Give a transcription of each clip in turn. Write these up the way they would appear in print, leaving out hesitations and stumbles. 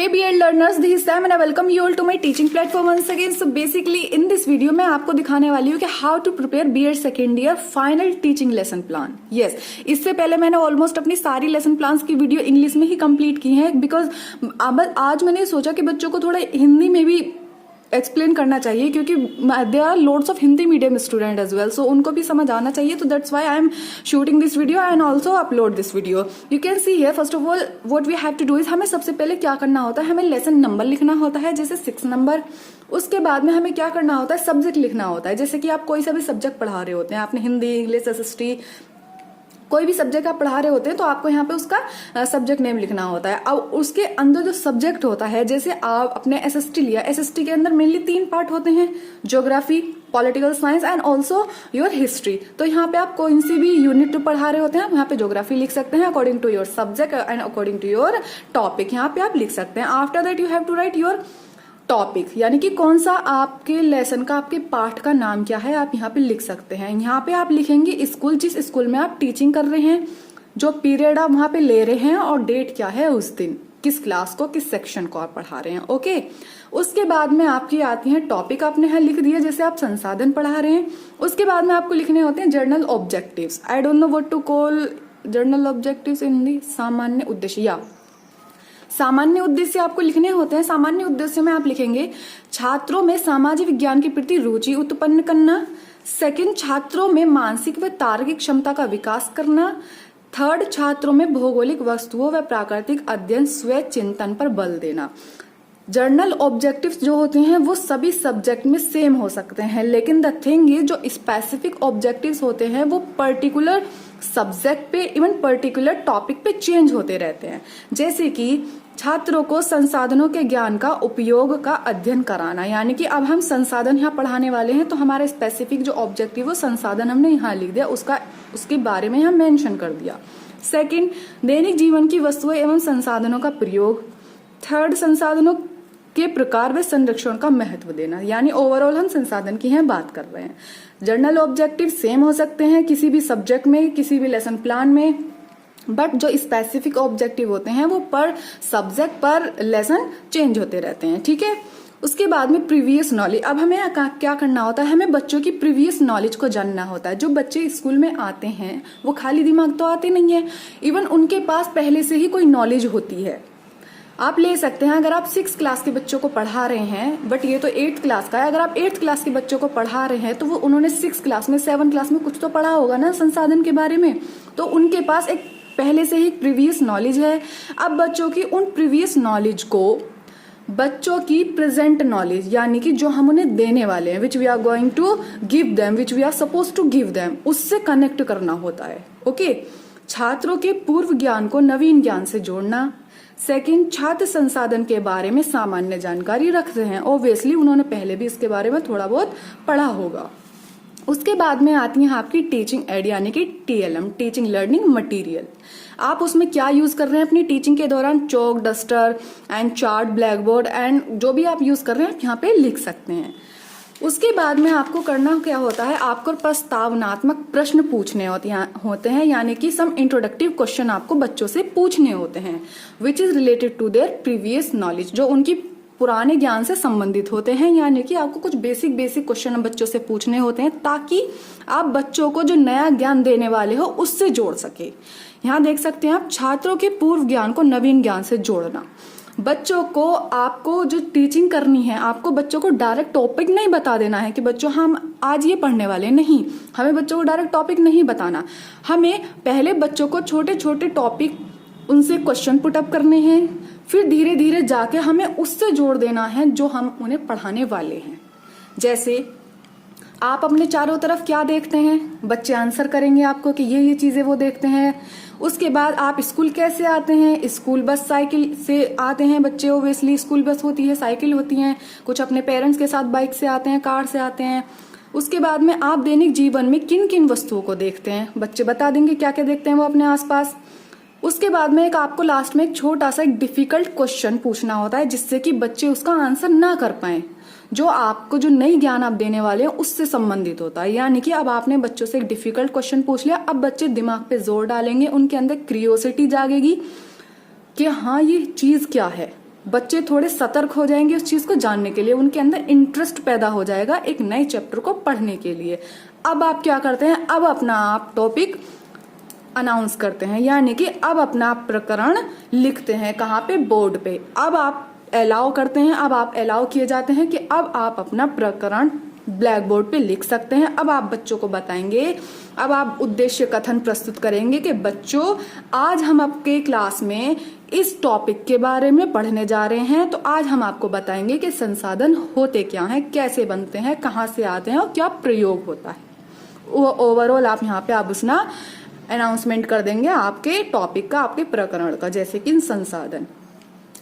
Hey BEd learners, this is Sam and I welcome you all to my teaching platform once again. So basically in this video मैं आपको दिखाने वाली हूँ कि how to prepare BEd second year final teaching lesson plan. Yes, इससे पहले मैंने almost अपनी सारी लेसन प्लान्स की वीडियो इंग्लिश में ही कंप्लीट की है बिकॉज आज मैंने सोचा कि बच्चों को थोड़ा हिंदी में भी एक्सप्लेन करना चाहिए क्योंकि there are loads of Hindi medium student as well, so उनको भी समझ आना चाहिए. तो that's why I am shooting this video and also upload this video. You can see here first of all what we have to do is हमें सबसे पहले क्या करना होता है, हमें लेसन नंबर लिखना होता है जैसे 6 नंबर. उसके बाद में हमें क्या करना होता है, सब्जेक्ट लिखना होता है. जैसे कि आप कोई सा भी सब्जेक्ट पढ़ा रहे होते हैं, आपने हिंदी, इंग्लिश, एसएसटी, कोई भी सब्जेक्ट आप पढ़ा रहे होते हैं तो आपको यहाँ पे उसका सब्जेक्ट नेम लिखना होता है. अब उसके अंदर जो सब्जेक्ट होता है, जैसे आप अपने एसएसटी लिया, एसएसटी के अंदर मेनली 3 पार्ट होते हैं, geography, political science and also your history. तो यहाँ पे आप कोई सी भी यूनिट पढ़ा रहे होते हैं, आप यहाँ पे ज्योग्राफी लिख सकते हैं according to your subject and according to your topic. यहाँ पे आप लिख सकते हैं. After that you have to write your topic, यानी कि कौन सा आपके लेसन का, आपके पाठ का नाम क्या है, आप यहाँ पे लिख सकते हैं. यहाँ पे आप लिखेंगे स्कूल, जिस स्कूल में आप टीचिंग कर रहे हैं, जो पीरियड आप वहां पे ले रहे हैं और डेट क्या है उस दिन, किस क्लास को, किस सेक्शन को आप पढ़ा रहे हैं. ओके. उसके बाद में आपकी आती है टॉपिक, आपने यहाँ लिख दिया जैसे आप संसाधन पढ़ा रहे हैं. उसके बाद में आपको लिखने होते हैं general objectives. I don't know what to call general objectives in Hindi. सामान्य उद्देश्य या सामान्य उद्देश्य आपको लिखने होते हैं. सामान्य उद्देश्य में आप लिखेंगे छात्रों में सामाजिक विज्ञान के प्रति रुचि उत्पन्न करना. सेकंड, छात्रों में मानसिक व तार्किक क्षमता का विकास करना. थर्ड, छात्रों में भौगोलिक वस्तुओं व प्राकृतिक अध्ययन स्व चिंतन पर बल देना. जर्नल ऑब्जेक्टिव्स जो होते हैं वो सभी सब्जेक्ट में सेम हो सकते हैं, लेकिन द थिंग इज जो स्पेसिफिक ऑब्जेक्टिव्स होते हैं वो पर्टिकुलर सब्जेक्ट पे, इवन पर्टिकुलर टॉपिक पे चेंज होते रहते हैं. जैसे कि छात्रों को संसाधनों के ज्ञान का उपयोग का अध्ययन कराना, यानी कि अब हम संसाधन यहाँ पढ़ाने वाले हैं तो हमारा स्पेसिफिक जो ऑब्जेक्टिव वो संसाधन हमने यहाँ लिख दिया, उसके बारे में यहाँ मेंशन कर दिया. सेकंड, दैनिक जीवन की वस्तुएं एवं संसाधनों का प्रयोग. थर्ड, संसाधनों के प्रकार व संरक्षण का महत्व देना, यानी ओवरऑल हम संसाधन की यहाँ बात कर रहे हैं. जर्नल ऑब्जेक्टिव सेम हो सकते हैं किसी भी सब्जेक्ट में, किसी भी लेसन प्लान में, बट जो स्पेसिफिक ऑब्जेक्टिव होते हैं वो पर सब्जेक्ट पर लेसन चेंज होते रहते हैं. ठीक है. उसके बाद में प्रीवियस नॉलेज. अब हमें क्या करना होता है, हमें बच्चों की प्रीवियस नॉलेज को जानना होता है. जो बच्चे स्कूल में आते हैं वो खाली दिमाग तो आते नहीं है, इवन उनके पास पहले से ही कोई नॉलेज होती है. आप ले सकते हैं, अगर आप 6 क्लास के बच्चों को पढ़ा रहे हैं, बट ये तो 8th क्लास का है, अगर आप 8th क्लास के बच्चों को पढ़ा रहे हैं तो वो उन्होंने 6 क्लास में, 7 क्लास में कुछ तो पढ़ा होगा ना संसाधन के बारे में, तो उनके पास एक पहले से ही प्रीवियस नॉलेज है. अब बच्चों की उन प्रीवियस नॉलेज को बच्चों की प्रेजेंट नॉलेज, यानी कि जो हम उन्हें देने वाले हैं, which we are going to give them, which we are suppose to give them, उससे कनेक्ट करना होता है. ओके. छात्रों के पूर्व ज्ञान को नवीन ज्ञान से जोड़ना. सेकंड, छात्र संसाधन के बारे में सामान्य जानकारी रखते हैं, ऑब्वियसली उन्होंने पहले भी इसके बारे में थोड़ा बहुत पढ़ा होगा. उसके बाद में आती है आपकी टीचिंग एड, यानी कि TLM, टीचिंग लर्निंग मटेरियल. आप उसमें क्या यूज कर रहे हैं अपनी टीचिंग के दौरान, chalk, duster and chart, blackboard and जो भी आप यूज कर रहे हैं आप यहाँ पे लिख सकते हैं. उसके बाद में आपको करना क्या होता है, आपको प्रस्तावनात्मक प्रश्न पूछने होते हैं, यानी कि सम इंट्रोडक्टिव क्वेश्चन आपको बच्चों से पूछने होते हैं, which is related to their previous knowledge, जो उनकी पुराने ज्ञान से संबंधित होते हैं. यानी कि आपको कुछ बेसिक क्वेश्चन बच्चों से पूछने होते हैं ताकि आप बच्चों को जो नया ज्ञान देने वाले हो उससे जोड़ सके. यहाँ देख सकते हैं आप, छात्रों के पूर्व ज्ञान को नवीन ज्ञान से जोड़ना. बच्चों को, आपको जो टीचिंग करनी है, आपको बच्चों को डायरेक्ट टॉपिक नहीं बता देना है कि बच्चों हम आज ये पढ़ने वाले नहीं. हमें बच्चों को डायरेक्ट टॉपिक नहीं बताना. हमें पहले बच्चों को छोटे छोटे टॉपिक, उनसे क्वेश्चन पुटअप करने हैं, फिर धीरे धीरे जाके हमें उससे जोड़ देना है जो हम उन्हें पढ़ाने वाले हैं. जैसे आप अपने चारों तरफ क्या देखते हैं, बच्चे आंसर करेंगे आपको कि ये चीजें वो देखते हैं. उसके बाद आप स्कूल कैसे आते हैं, स्कूल बस, साइकिल से आते हैं बच्चे, ओब्वियसली स्कूल बस होती है, साइकिल होती है, कुछ अपने पेरेंट्स के साथ बाइक से आते हैं, कार से आते हैं. उसके बाद में आप दैनिक जीवन में किन किन वस्तुओं को देखते हैं, बच्चे बता देंगे क्या क्या देखते हैं वो अपने आसपास. उसके बाद में आपको लास्ट में एक छोटा सा एक डिफिकल्ट क्वेश्चन पूछना होता है जिससे कि बच्चे उसका आंसर ना कर पाए, जो आपको जो नई ज्ञान आप देने वाले हैं उससे संबंधित होता है. यानी कि अब आपने बच्चों से एक डिफिकल्ट क्वेश्चन पूछ लिया, अब बच्चे दिमाग पे जोर डालेंगे, उनके अंदर क्यूरियोसिटी जागेगी कि हाँ ये चीज क्या है. बच्चे थोड़े सतर्क हो जाएंगे उस चीज को जानने के लिए, उनके अंदर इंटरेस्ट पैदा हो जाएगा एक नए चैप्टर को पढ़ने के लिए। अब आप क्या करते हैं, अब अपना आप टॉपिक अनाउंस करते हैं, यानी कि अब अपना प्रकरण लिखते हैं कहाँ पे, बोर्ड पे। अब आप अलाउ करते हैं, अब आप अलाउ किए जाते हैं कि अब आप अपना प्रकरण ब्लैक बोर्ड पे लिख सकते हैं। अब आप बच्चों को बताएंगे, अब आप उद्देश्य कथन प्रस्तुत करेंगे कि बच्चों आज हम आपके क्लास में इस टॉपिक के बारे में पढ़ने जा रहे हैं, तो आज हम आपको बताएंगे कि संसाधन होते क्या हैं, कैसे बनते हैं, कहाँ से आते हैं और क्या प्रयोग होता है। वो ओवरऑल आप यहाँ पे आप उसना अनाउंसमेंट कर देंगे आपके टॉपिक का, आपके प्रकरण का, जैसे कि संसाधन।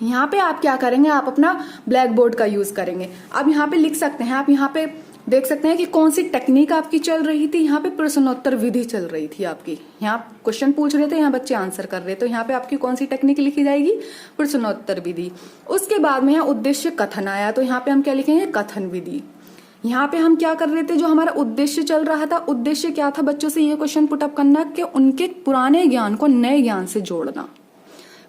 यहाँ पे आप क्या करेंगे, आप अपना ब्लैक बोर्ड का यूज करेंगे। अब यहाँ पे लिख सकते हैं, आप यहाँ पे देख सकते हैं कि कौन सी टेक्निक आपकी चल रही थी। यहाँ पे प्रश्नोत्तर विधि चल रही थी आपकी, यहाँ क्वेश्चन पूछ रहे थे, यहाँ बच्चे आंसर कर रहे, तो यहाँ पे आपकी कौन सी टेक्निक लिखी जाएगी, प्रश्नोत्तर विधि। उसके बाद में यहाँ उद्देश्य कथन आया, तो यहाँ पे हम क्या लिखेंगे, कथन विधि। यहाँ पे हम क्या कर रहे थे, जो हमारा उद्देश्य चल रहा था, उद्देश्य क्या था, बच्चों से ये क्वेश्चन पुटअप करना कि उनके पुराने ज्ञान को नए ज्ञान से जोड़ना।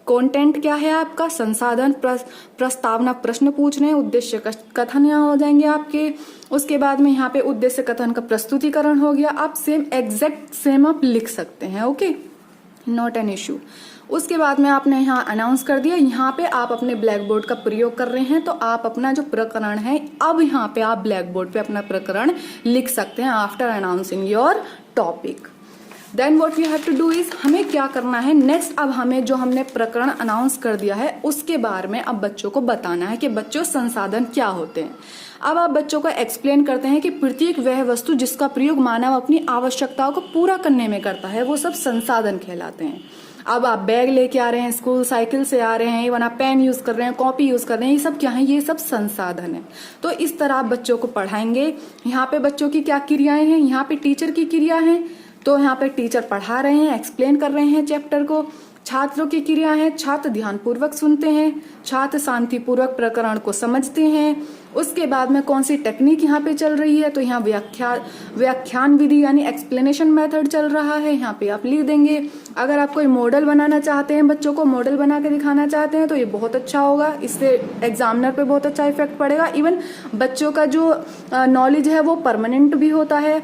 कंटेंट क्या है आपका, संसाधन, प्रस्तावना, प्रश्न पूछ रहे हैं, उद्देश्य कथन यहाँ हो जाएंगे आपके। उसके बाद में यहाँ पे उद्देश्य कथन का प्रस्तुतिकरण हो गया। आप सेम एग्जैक्ट सेम आप लिख सकते हैं, ओके, नॉट एन इश्यू। उसके बाद में आपने यहाँ अनाउंस कर दिया, यहाँ पे आप अपने ब्लैक बोर्ड का प्रयोग कर रहे हैं, तो आप अपना जो प्रकरण है अब यहाँ पे आप ब्लैक बोर्ड पे अपना प्रकरण लिख सकते हैं after announcing your topic. Then what we have to do is, हमें क्या करना है नेक्स्ट, अब हमें जो हमने प्रकरण अनाउंस कर दिया है उसके बारे में अब बच्चों को बताना है कि बच्चों संसाधन क्या होते हैं। अब आप बच्चों को एक्सप्लेन करते हैं कि प्रत्येक वह वस्तु जिसका प्रयोग मानव अपनी आवश्यकताओं को पूरा करने में करता है वो सब संसाधन कहलाते हैं। अब आप बैग लेके आ रहे हैं, स्कूल साइकिल से आ रहे हैं, इवन आप पेन यूज कर रहे हैं, कॉपी यूज कर रहे हैं, ये सब क्या है, ये सब संसाधन है। तो इस तरह आप बच्चों को पढ़ाएंगे। यहाँ पे बच्चों की क्या क्रियाएं हैं, यहाँ पे टीचर की क्रिया है, तो यहाँ पे टीचर पढ़ा रहे हैं, एक्सप्लेन कर रहे हैं चैप्टर को। छात्रों की क्रिया है, छात्र ध्यानपूर्वक सुनते हैं, छात्र शांतिपूर्वक प्रकरण को समझते हैं। उसके बाद में कौन सी टेक्निक यहाँ पे चल रही है, तो यहाँ व्याख्यान विधि यानी एक्सप्लेनेशन मेथड चल रहा है, यहाँ पे आप लिख देंगे। अगर आप कोई मॉडल बनाना चाहते हैं, बच्चों को मॉडल बना के दिखाना चाहते हैं, तो ये बहुत अच्छा होगा, इससे एग्जामिनर पे बहुत अच्छा इफेक्ट पड़ेगा। इवन बच्चों का जो नॉलेज है वो परमानेंट भी होता है,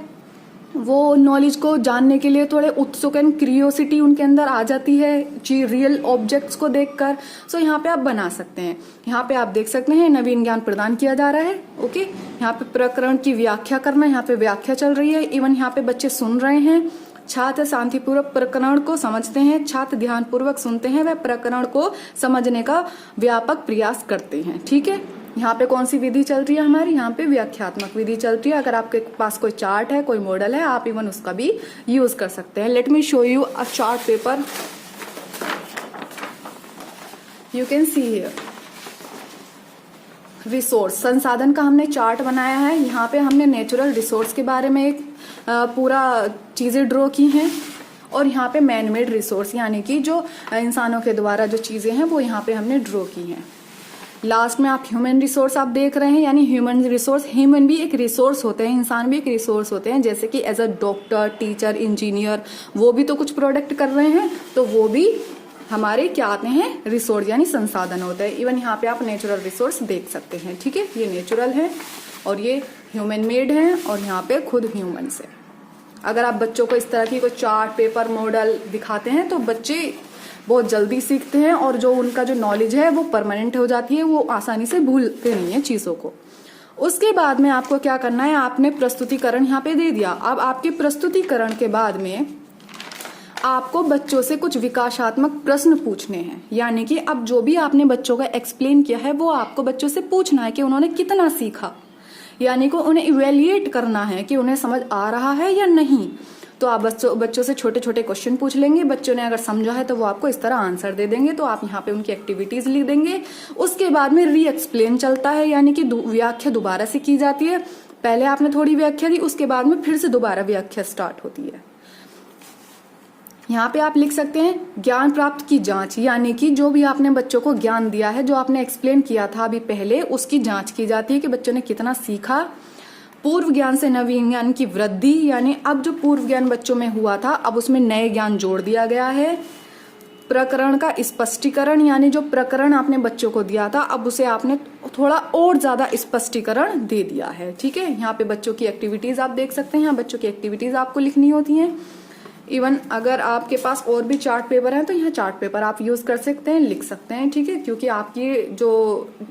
वो नॉलेज को जानने के लिए थोड़े उत्सुक एंड क्यूरियोसिटी उनके अंदर आ जाती है रियल ऑब्जेक्ट्स को देखकर। सो यहाँ पे आप बना सकते हैं। यहाँ पे आप देख सकते हैं नवीन ज्ञान प्रदान किया जा रहा है, ओके। यहाँ पे प्रकरण की व्याख्या करना, यहाँ पे व्याख्या चल रही है, इवन यहाँ पे बच्चे सुन रहे हैं। छात्र शांतिपूर्वक प्रकरण को समझते हैं, छात्र ध्यानपूर्वक सुनते हैं, वह प्रकरण को समझने का व्यापक प्रयास करते हैं, ठीक है। यहाँ पे कौन सी विधि चल रही है हमारी, यहाँ पे व्याख्यात्मक विधि चल रही है। अगर आपके पास कोई चार्ट है, कोई मॉडल है, आप इवन उसका भी यूज कर सकते हैं। Let me show you a chart paper, you can see here. Resource, संसाधन का हमने चार्ट बनाया है। यहाँ पे हमने नेचुरल रिसोर्स के बारे में एक पूरा चीजें ड्रॉ की हैं, और यहाँ पे मैन मेड रिसोर्स यानी कि जो इंसानों के द्वारा जो चीजें हैं वो यहाँ पे हमने ड्रॉ की हैं। लास्ट में आप ह्यूमन रिसोर्स आप देख रहे हैं, यानी ह्यूमन रिसोर्स, ह्यूमन भी एक रिसोर्स होते हैं, इंसान भी एक रिसोर्स होते हैं, जैसे कि as a doctor, teacher, engineer, वो भी तो कुछ प्रोडक्ट कर रहे हैं, तो वो भी हमारे क्या आते हैं, रिसोर्स यानी संसाधन होते हैं। इवन यहाँ पे आप नेचुरल रिसोर्स देख सकते हैं, ठीक है। ये नेचुरल है और ये ह्यूमन मेड है, और यहाँ पे खुद ह्यूमन से। अगर आप बच्चों को इस तरह की कोई चार्ट पेपर मॉडल दिखाते हैं तो बच्चे बहुत जल्दी सीखते हैं, और जो उनका जो नॉलेज है वो परमानेंट हो जाती है, वो आसानी से भूलते नहीं है चीजों को। उसके बाद में आपको क्या करना है, आपने प्रस्तुतिकरण यहाँ पे दे दिया। अब आपके प्रस्तुतिकरण के बाद में आपको बच्चों से कुछ विकासात्मक प्रश्न पूछने हैं, यानी कि अब जो भी आपने बच्चों का एक्सप्लेन किया है वो आपको बच्चों से पूछना है कि उन्होंने कितना सीखा, यानी कि उन्हें इवेल्युएट करना है कि उन्हें समझ आ रहा है या नहीं। तो आप बच्चों से छोटे छोटे क्वेश्चन पूछ लेंगे, बच्चों ने अगर समझा है तो वो आपको इस तरह आंसर दे देंगे, तो आप यहाँ पे उनकी एक्टिविटीज लिख देंगे। उसके बाद में री एक्सप्लेन चलता है, यानी कि व्याख्या दोबारा से की जाती है। पहले आपने थोड़ी व्याख्या दी, उसके बाद में फिर से दोबारा व्याख्या स्टार्ट होती है। यहाँ पे आप लिख सकते हैं ज्ञान प्राप्त की जांच, यानी कि जो भी आपने बच्चों को ज्ञान दिया है, जो आपने एक्सप्लेन किया था अभी पहले, उसकी जांच की जाती है कि बच्चों ने कितना सीखा। पूर्व ज्ञान से नवीन ज्ञान की वृद्धि, यानी अब जो पूर्व ज्ञान बच्चों में हुआ था अब उसमें नए ज्ञान जोड़ दिया गया है। प्रकरण का स्पष्टीकरण, यानी जो प्रकरण आपने बच्चों को दिया था अब उसे आपने थोड़ा और ज्यादा स्पष्टीकरण दे दिया है। ठीक है, यहाँ पे बच्चों की एक्टिविटीज आप देख सकते हैं, यहाँ बच्चों की एक्टिविटीज आपको लिखनी होती हैं। इवन अगर आपके पास और भी चार्ट पेपर हैं तो यहाँ चार्ट पेपर आप यूज कर सकते हैं, लिख सकते हैं। ठीक है, क्योंकि आपकी जो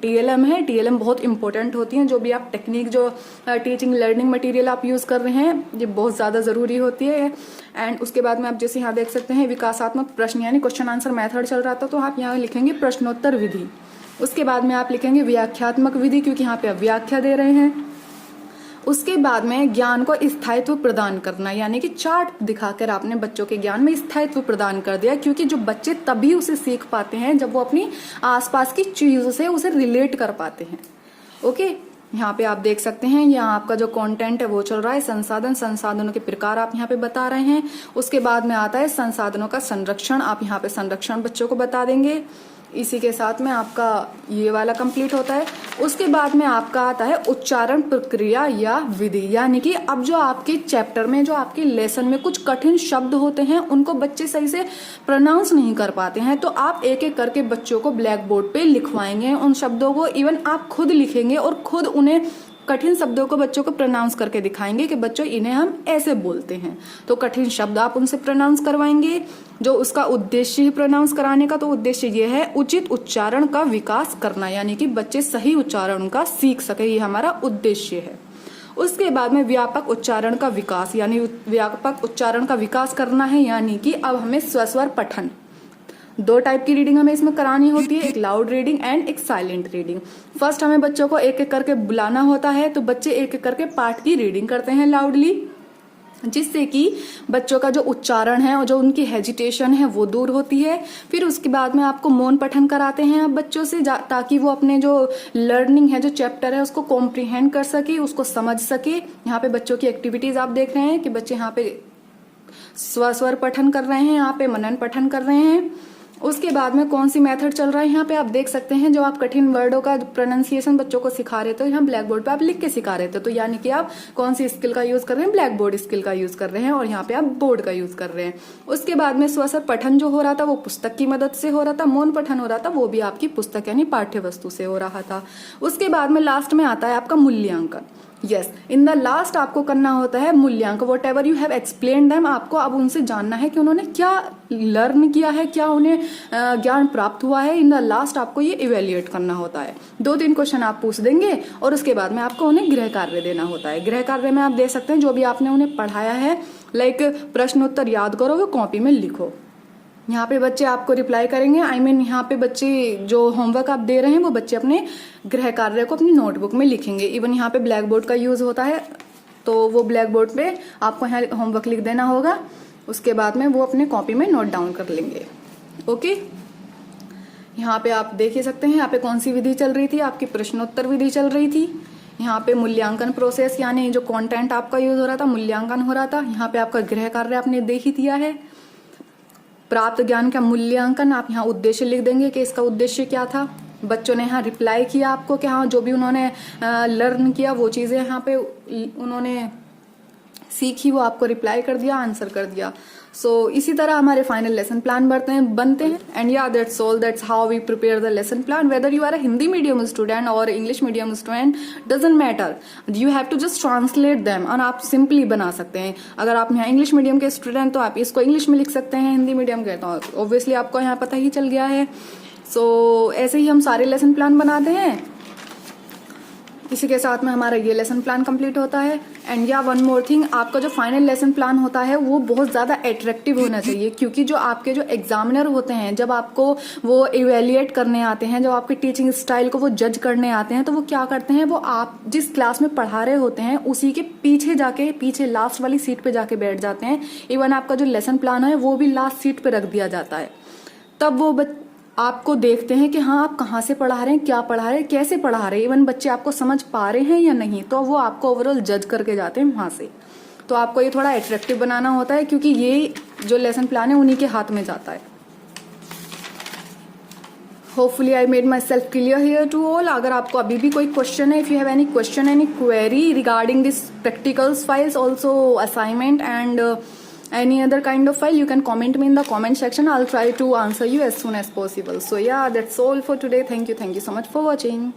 टीएलएम है, टीएलएम बहुत इंपॉर्टेंट होती है। जो भी आप टेक्निक, जो टीचिंग लर्निंग मटेरियल आप यूज कर रहे हैं, ये बहुत ज्यादा जरूरी होती है। एंड उसके बाद में आप जैसे यहाँ देख सकते हैं विकासात्मक प्रश्न यानी क्वेश्चन आंसर मेथड चल रहा था, तो आप यहाँ लिखेंगे प्रश्नोत्तर विधि। उसके बाद में आप लिखेंगे व्याख्यात्मक विधि, क्योंकि यहाँ पे आप व्याख्या दे रहे हैं। उसके बाद में ज्ञान को स्थायित्व प्रदान करना, यानी कि चार्ट दिखाकर आपने बच्चों के ज्ञान में स्थायित्व प्रदान कर दिया, क्योंकि जो बच्चे तभी उसे सीख पाते हैं जब वो अपनी आसपास की चीजों से उसे रिलेट कर पाते हैं। ओके, यहाँ पे आप देख सकते हैं, यहाँ आपका जो कंटेंट है वो चल रहा है संसाधन, संसाधनों के प्रकार आप यहाँ पे बता रहे हैं। उसके बाद में आता है संसाधनों का संरक्षण, आप यहाँ पे संरक्षण बच्चों को बता देंगे। इसी के साथ में आपका ये वाला कंप्लीट होता है। उसके बाद में आपका आता है उच्चारण प्रक्रिया या विधि, यानी कि अब जो आपके चैप्टर में, जो आपके लेसन में कुछ कठिन शब्द होते हैं उनको बच्चे सही से प्रोनाउंस नहीं कर पाते हैं, तो आप एक एक करके बच्चों को ब्लैक बोर्ड पे लिखवाएंगे उन शब्दों को। इवन आप खुद लिखेंगे और खुद उन्हें कठिन शब्दों को बच्चों को प्रोनाउंस करके दिखाएंगे कि बच्चों इन्हें हम ऐसे बोलते हैं। तो कठिन शब्द आप उनसे प्रोनाउंस करवाएंगे। जो उसका उद्देश्य है प्रोनाउंस कराने का, तो उद्देश्य ये है उचित उच्चारण का विकास करना, यानी कि बच्चे सही उच्चारण का सीख सके, ये हमारा उद्देश्य है। उसके बाद में व्यापक उच्चारण का विकास, यानी व्यापक उच्चारण का विकास करना है, यानी कि अब हमें स्वस्वर पठन, दो टाइप की रीडिंग हमें इसमें करानी होती है, एक लाउड रीडिंग एंड एक साइलेंट रीडिंग। फर्स्ट हमें बच्चों को एक एक करके बुलाना होता है, तो बच्चे एक एक करके पाठ की रीडिंग करते हैं लाउडली, जिससे कि बच्चों का जो उच्चारण है और जो उनकी हेजिटेशन है वो दूर होती है। फिर उसके बाद में आपको मौन पठन कराते हैं आप बच्चों से, ताकि वो अपने जो लर्निंग है, जो चैप्टर है, उसको कॉम्प्रीहेंड कर सके, उसको समझ सके। यहाँ पे बच्चों की एक्टिविटीज आप देख रहे हैं कि बच्चे यहाँ पे स्वर पठन कर रहे हैं, यहाँ पे मनन पठन कर रहे हैं। उसके बाद में कौन सी मेथड चल रहा है, यहाँ पे आप देख सकते हैं जो आप कठिन वर्डों का प्रोनाउंसिएशन बच्चों को सिखा रहे थे, यहाँ ब्लैक बोर्ड पे आप लिख के सिखा रहे थे। तो यानी कि आप कौन सी स्किल का यूज कर रहे हैं, ब्लैक बोर्ड स्किल का यूज कर रहे हैं, और यहाँ पे आप बोर्ड का यूज कर रहे हैं। उसके बाद में स्वस्वर पठन जो हो रहा था वो पुस्तक की मदद से हो रहा था, मौन पठन हो रहा था वो भी आपकी पुस्तक यानी पाठ्य वस्तु से हो रहा था। उसके बाद में लास्ट में आता है आपका मूल्यांकन। यस, इन द लास्ट आपको करना होता है मूल्यांकन। What ever you have explain them, आपको अब उनसे जानना है कि उन्होंने क्या लर्न किया है, क्या उन्हें ज्ञान प्राप्त हुआ है। इन द लास्ट आपको ये इवेल्युएट करना होता है। 2-3 क्वेश्चन आप पूछ देंगे और उसके बाद में आपको उन्हें गृह कार्य देना होता है। गृह कार्य में आप दे सकते हैं जो भी आपने उन्हें पढ़ाया है, लाइक प्रश्नोत्तर याद करो, वो कॉपी में लिखो। यहाँ पे बच्चे आपको रिप्लाई करेंगे, यहाँ पे बच्चे जो होमवर्क आप दे रहे हैं वो बच्चे अपने गृह कार्य को अपनी नोटबुक में लिखेंगे। इवन यहाँ पे ब्लैक बोर्ड का यूज होता है, तो वो ब्लैक बोर्ड पे आपको यहाँ होमवर्क लिख देना होगा। उसके बाद में वो अपने कॉपी में नोट डाउन कर लेंगे। ओके, यहाँ पे आप देख ही सकते हैं यहाँ पे कौन सी विधि चल रही थी, आपकी प्रश्नोत्तर विधि चल रही थी। यहाँ पे मूल्यांकन प्रोसेस, यानी जो कंटेंट आपका यूज हो रहा था, मूल्यांकन हो रहा था। यहाँ पे आपका गृह कार्य आपने देख ही दिया है। प्राप्त ज्ञान का मूल्यांकन, आप यहाँ उद्देश्य लिख देंगे कि इसका उद्देश्य क्या था। बच्चों ने यहाँ रिप्लाई किया आपको कि हाँ जो भी उन्होंने लर्न किया वो चीजें यहाँ पे उन्होंने सीखी, वो आपको रिप्लाई कर दिया, आंसर कर दिया। सो इसी तरह हमारे फाइनल लेसन प्लान बनते हैं। एंड या that's all, that's how we prepare the lesson plan. Whether you are a Hindi medium student और English medium student, doesn't matter, you have to just translate them. और आप सिंपली बना सकते हैं। अगर आप यहाँ इंग्लिश मीडियम के स्टूडेंट तो आप इसको इंग्लिश में लिख सकते हैं, हिंदी मीडियम के तो ऑब्वियसली आपको यहाँ पता ही चल गया है। सो ऐसे ही हम सारे लेसन प्लान बनाते हैं। इसी के साथ में हमारा ये लेसन प्लान कंप्लीट होता है। एंड या वन मोर थिंग, आपका जो फाइनल लेसन प्लान होता है वो बहुत ज्यादा अट्रैक्टिव होना चाहिए, क्योंकि जो आपके जो एग्जामिनर होते हैं, जब आपको वो इवेल्युएट करने आते हैं, जब आपके टीचिंग स्टाइल को वो जज करने आते हैं, तो वो क्या करते हैं, वो आप जिस क्लास में पढ़ा रहे होते हैं उसी के पीछे जाके, पीछे लास्ट वाली सीट पे जाके बैठ जाते हैं। इवन आपका जो लेसन प्लान है वो भी लास्ट सीट पे रख दिया जाता है। तब वो आपको देखते हैं कि हाँ आप कहाँ से पढ़ा रहे हैं, क्या पढ़ा रहे हैं, कैसे पढ़ा रहे हैं, इवन बच्चे आपको समझ पा रहे हैं या नहीं, तो वो आपको ओवरऑल जज करके जाते हैं वहां से। तो आपको ये थोड़ा अट्रैक्टिव बनाना होता है, क्योंकि ये जो लेसन प्लान है उन्हीं के हाथ में जाता है। Hopefully I made myself clear here to all. अगर आपको अभी भी कोई क्वेश्चन है, if you have any question, any query regarding this practicals files, also assignment and any other kind of file, you can comment me in the comment section. I'll try to answer you as soon as possible. So yeah, that's all for today. Thank you so much for watching.